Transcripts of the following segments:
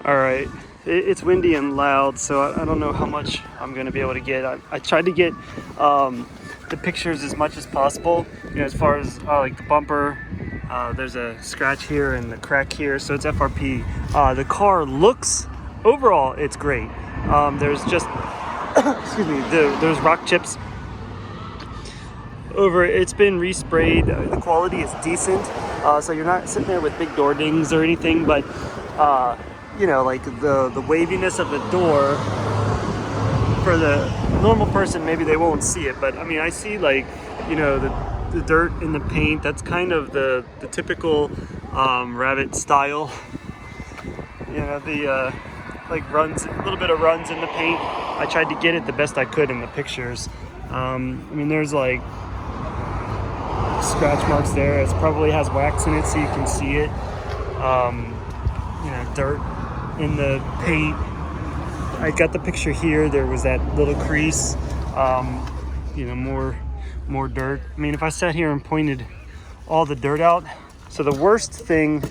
All right, it's windy and loud, so I don't know how much I'm gonna be able to get. I tried to get the pictures as much as possible, you know, as far as like the bumper. There's a scratch here and the crack here, so it's FRP. The car looks, overall, it's great. There's just, excuse me, there's rock chips over it. It's been resprayed. The quality is decent, so you're not sitting there with big door dings or anything, but you know, like the waviness of the door, for the normal person, maybe they won't see it, but I mean, I see, like, you know, the dirt in the paint. That's kind of the typical Rabbit style. You know, the like runs, a little bit of runs in the paint. I tried to get it the best I could in the pictures. I mean, there's like scratch marks there. It probably has wax in it, so you can see it. You know, dirt in the paint. I got the picture here. There was that little crease. You know, more dirt. I mean, if I sat here and pointed all the dirt out, so the worst thing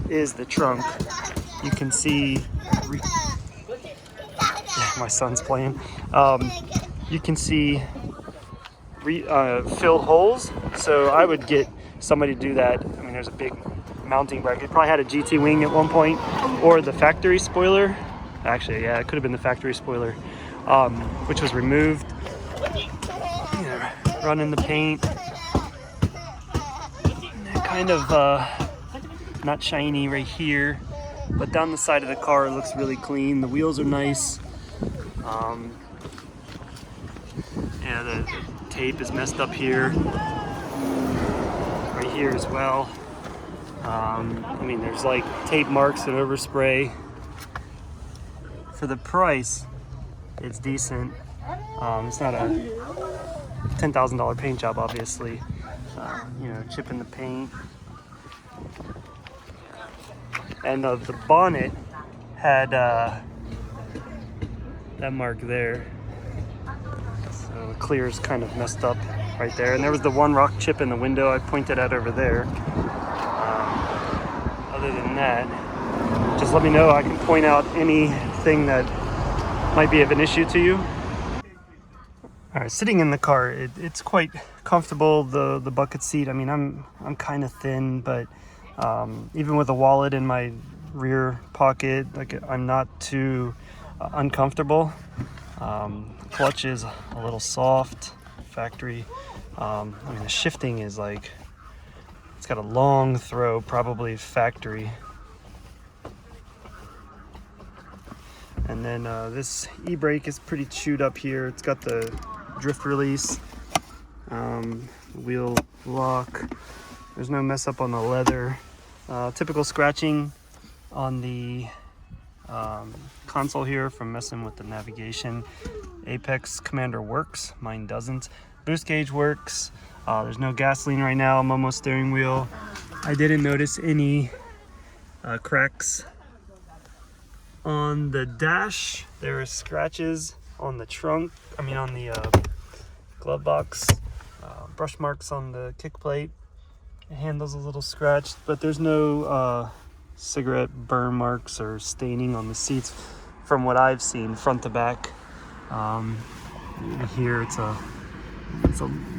is the trunk. You can see, my son's playing. You can see filled holes. So I would get somebody to do that. I mean, there's a big mounting bracket. It probably had a GT wing at one point, or the factory spoiler. Actually, yeah, it could have been the factory spoiler, which was removed. You know, run in the paint. Kind of not shiny right here, but down the side of the car it looks really clean. The wheels are nice. Yeah, the tape is messed up here. Right here as well. I mean, there's like tape marks and overspray. For the price, it's decent. It's not a $10,000 paint job, obviously. You know, chip in the paint. And the bonnet had that mark there. So the clear is kind of messed up right there. And there was the one rock chip in the window I pointed at over there. Other than that, just let me know. I can point out anything that might be of an issue to you. All right, sitting in the car, it's quite comfortable. The bucket seat. I mean, I'm kind of thin, but even with a wallet in my rear pocket, like, I'm not too uncomfortable. Clutch is a little soft, factory. I mean, the shifting is like, it's got a long throw, probably factory. And then this e-brake is pretty chewed up here. It's got the drift release, wheel lock. There's no mess up on the leather. Typical scratching on the console here from messing with the navigation. Apex Commander works, mine doesn't. Boost gauge works. There's no gasoline right now. Momo steering wheel. I didn't notice any cracks on the dash. There are scratches on the trunk, I mean on the glove box. Brush marks on the kick plate. The handle's a little scratched, but there's no cigarette burn marks or staining on the seats from what I've seen front to back. Here it's a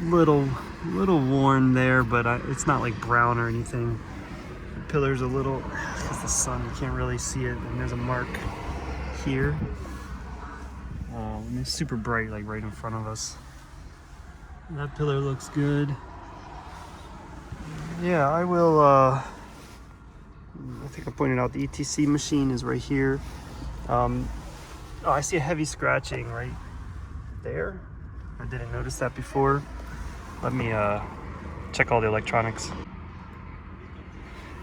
little worn there, but it's not like brown or anything. The pillar's a little, because the sun, you can't really see it, and there's a mark here. And it's super bright, like right in front of us. That pillar looks good. Yeah, I will, I think I pointed out the ETC machine is right here. Oh, I see a heavy scratching right there. I didn't notice that before. Let me check all the electronics.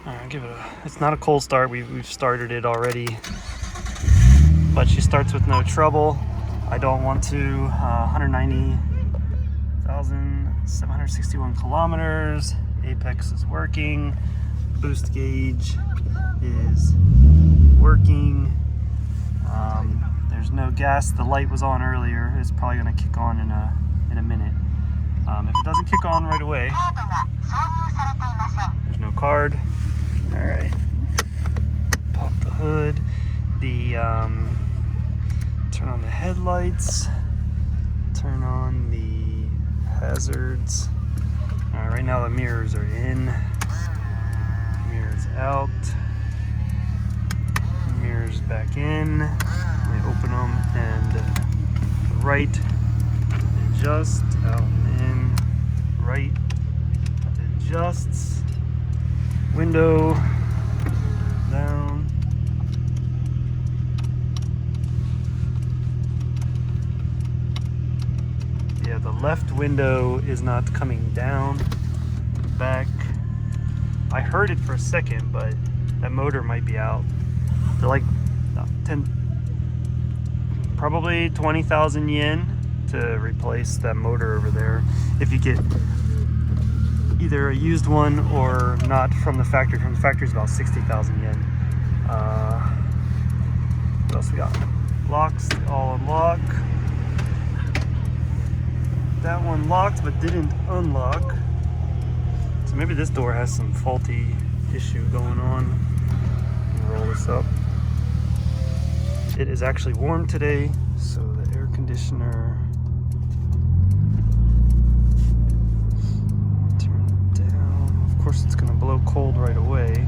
All right, give it it's not a cold start. We've started it already, but she starts with no trouble. I don't want to. 190,761 kilometers. Apex is working. Boost gauge is working. There's no gas. The light was on earlier. It's probably going to kick on in a minute. If it doesn't kick on right away, there's no card. All right. Pop the hood. the turn on the headlights, turn on the hazards. Right now the mirrors are in, mirrors out, mirrors back in. We open them, and right adjust, out and in, right adjusts, window down. Yeah, the left window is not coming down. Back, I heard it for a second, but that motor might be out. They're like 10, probably 20,000 yen to replace that motor over there. If you get either a used one or not from the factory. From the factory is about 60,000 yen. What else we got? Locks, all unlock. That one locked but didn't unlock. So maybe this door has some faulty issue going on. Roll this up. It is actually warm today, so the air conditioner. Turn it down. Of course, it's going to blow cold right away.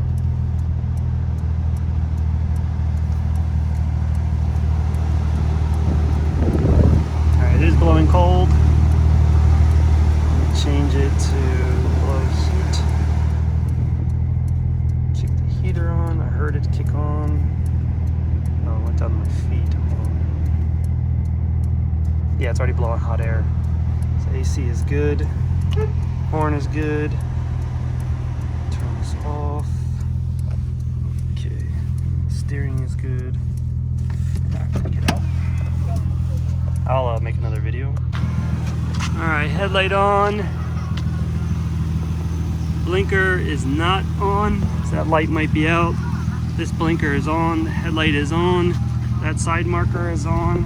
Alright, it is blowing cold. Change it to blow heat. Kick the heater on. I heard it kick on. Oh, it went down my feet. Yeah, it's already blowing hot air. So AC is good. Horn is good. Turn this off. Okay. Steering is good. Take it out. I'll make another video. Alright, headlight on. Blinker is not on, so that light might be out. This blinker is on, the headlight is on, that side marker is on,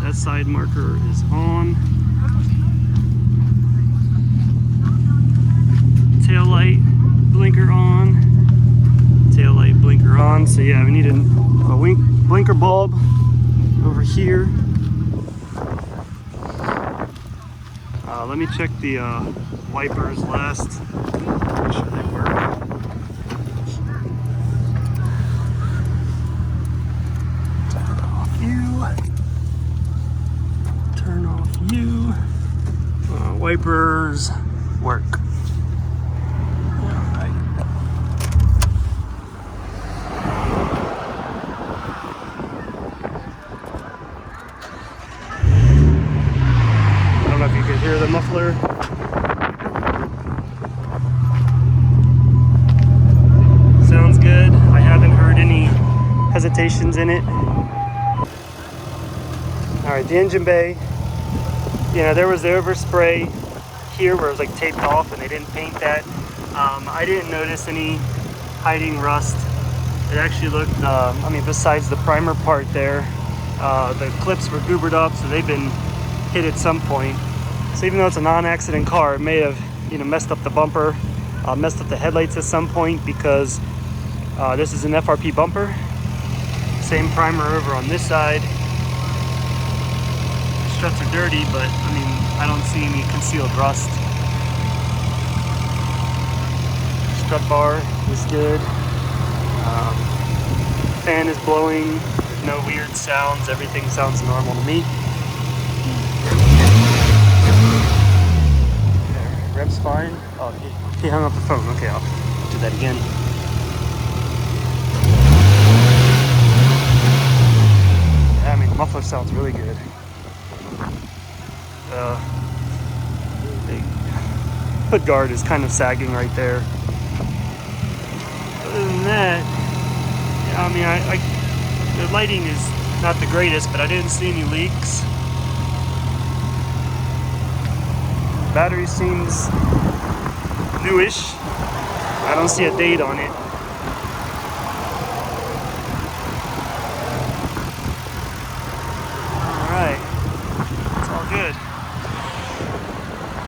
that side marker is on. Tail light, blinker on, tail light, blinker on. So yeah, we need a blinker bulb over here. Let me check the wipers last. Make sure they work. Turn off you. Turn off you. Wipers work. Hear the muffler. Sounds good. I haven't heard any hesitations in it. Alright, the engine bay. You know, there was the overspray here where it was like taped off and they didn't paint that. I didn't notice any hiding rust. It actually looked, I mean, besides the primer part there, the clips were goobered up, so they've been hit at some point. So even though it's a non-accident car, it may have, you know, messed up the bumper, messed up the headlights at some point, because this is an FRP bumper. Same primer over on this side. The struts are dirty, but I mean, I don't see any concealed rust. Strut bar is good. Fan is blowing. There's no weird sounds. Everything sounds normal to me. Rev's fine. Oh, he hung up the phone. Okay, I'll do that again. Yeah, I mean, the muffler sounds really good. The hood guard is kind of sagging right there. Other than that, yeah, I mean, the lighting is not the greatest, but I didn't see any leaks. Battery seems newish. I don't see a date on it.